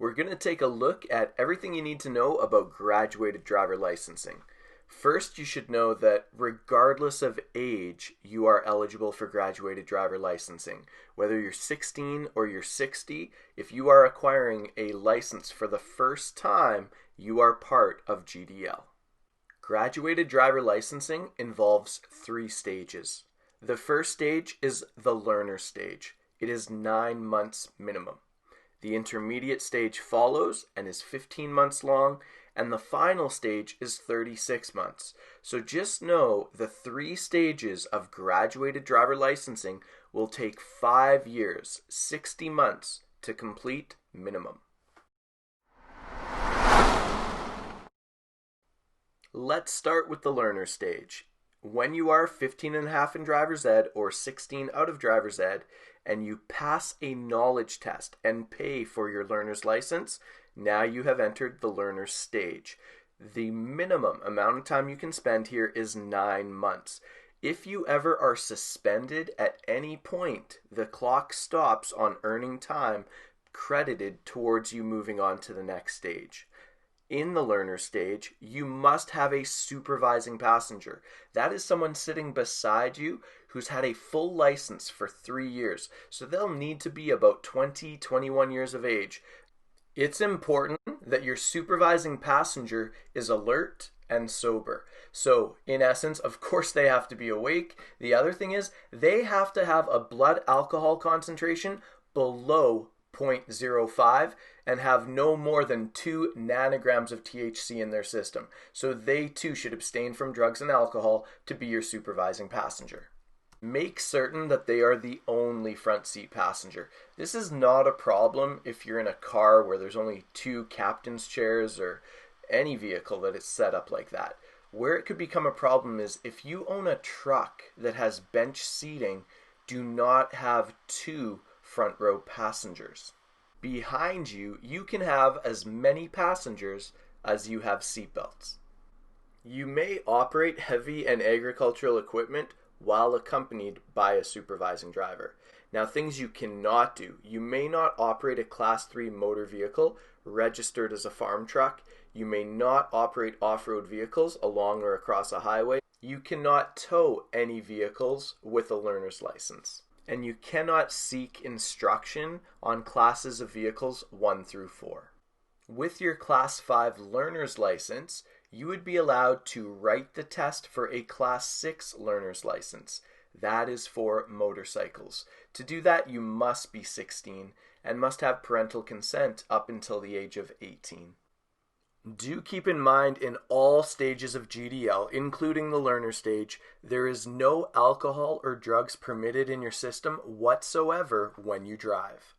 We're going to take a look at everything you need to know about graduated driver licensing. First, you should know that regardless of age, you are eligible for graduated driver licensing. Whether you're 16 or you're 60, if you are acquiring a license for the first time, you are part of GDL. Graduated driver licensing involves 3 stages. The first stage is the learner stage. It is 9 months minimum. The intermediate stage follows and is 15 months long, and the final stage is 36 months. So just know the 3 stages of graduated driver licensing will take 5 years, 60 months to complete minimum. Let's start with the learner stage. When you are 15 and a half in driver's ed or 16 out of driver's ed and you pass a knowledge test and pay for your learner's license, now you have entered the learner stage. The minimum amount of time you can spend here is 9 months. If you ever are suspended at any point, the clock stops on earning time credited towards you moving on to the next stage. In the learner stage, you must have a supervising passenger. That is someone sitting beside you who's had a full license for 3 years. So they'll need to be about 20, 21 years of age. It's important that your supervising passenger is alert and sober. So in essence, of course they have to be awake. The other thing is they have to have a blood alcohol concentration below 0.05 and have no more than 2 nanograms of THC in their system. So they too should abstain from drugs and alcohol to be your supervising passenger. Make certain that they are the only front seat passenger. This is not a problem if you're in a car where there's only 2 captain's chairs or any vehicle that is set up like that. Where it could become a problem is if you own a truck that has bench seating, do not have 2 front row passengers. Behind you, you can have as many passengers as you have seatbelts. You may operate heavy and agricultural equipment while accompanied by a supervising driver. Now, things you cannot do. You may not operate a Class 3 motor vehicle registered as a farm truck. You may not operate off-road vehicles along or across a highway. You cannot tow any vehicles with a learner's license. And you cannot seek instruction on classes of vehicles 1 through 4. With your Class 5 learner's license, you would be allowed to write the test for a Class 6 learner's license. That is for motorcycles. To do that, you must be 16 and must have parental consent up until the age of 18. Do keep in mind in all stages of GDL, including the learner stage, there is no alcohol or drugs permitted in your system whatsoever when you drive.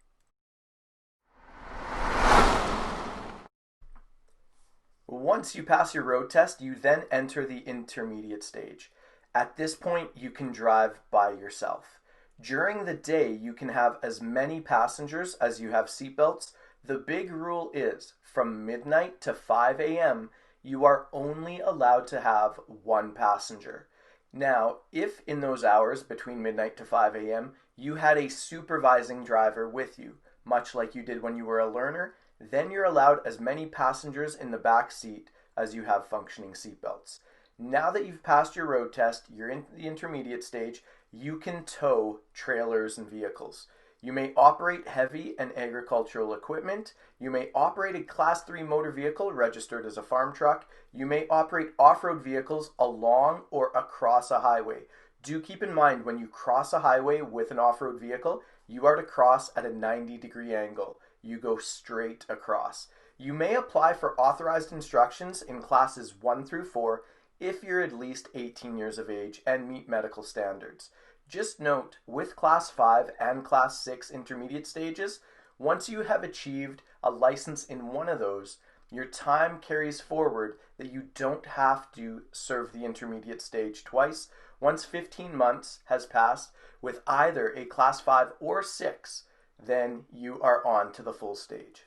Once you pass your road test, you then enter the intermediate stage. At this point, you can drive by yourself. During the day, you can have as many passengers as you have seatbelts. The big rule is from midnight to 5 a.m., you are only allowed to have 1 passenger. Now, if in those hours between midnight to 5 a.m., you had a supervising driver with you, much like you did when you were a learner, then you're allowed as many passengers in the back seat as you have functioning seatbelts. Now that you've passed your road test, you're in the intermediate stage, you can tow trailers and vehicles. You may operate heavy and agricultural equipment. You may operate a Class 3 motor vehicle registered as a farm truck. You may operate off-road vehicles along or across a highway. Do keep in mind when you cross a highway with an off-road vehicle, you are to cross at a 90-degree angle. You go straight across. You may apply for authorized instructions in classes 1 through 4 if you're at least 18 years of age and meet medical standards. Just note, with Class 5 and Class 6 intermediate stages, once you have achieved a license in one of those, your time carries forward that you don't have to serve the intermediate stage twice. Once 15 months has passed with either a Class 5 or 6, then you are on to the full stage.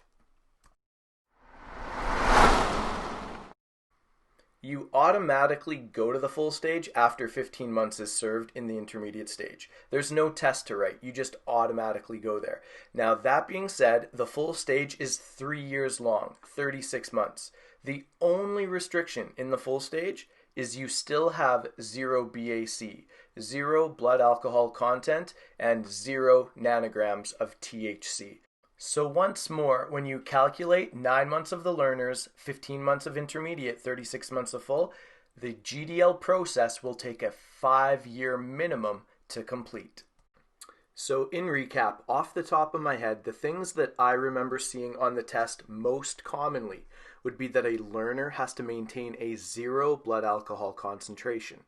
You automatically go to the full stage after 15 months is served in the intermediate stage. There's no test to write. You just automatically go there. Now, that being said, the full stage is 3 years long, 36 months. The only restriction in the full stage is you still have 0 BAC, 0 blood alcohol content, and 0 nanograms of THC. So once more, when you calculate 9 months of the learners, 15 months of intermediate, 36 months of full, the GDL process will take a 5-year minimum to complete. So in recap, off the top of my head, the things that I remember seeing on the test most commonly would be that a learner has to maintain a 0 blood alcohol concentration.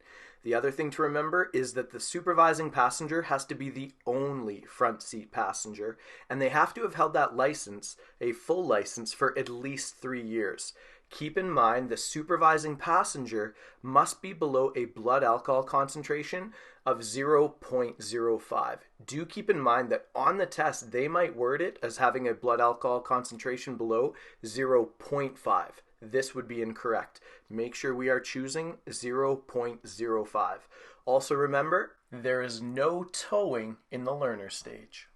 The other thing to remember is that the supervising passenger has to be the only front seat passenger, and they have to have held that license, a full license, for at least 3 years. Keep in mind the supervising passenger must be below a blood alcohol concentration of 0.05. Do keep in mind that on the test they might word it as having a blood alcohol concentration below 0.5. This would be incorrect. Make sure we are choosing 0.05. Also remember, there is no towing in the learner stage.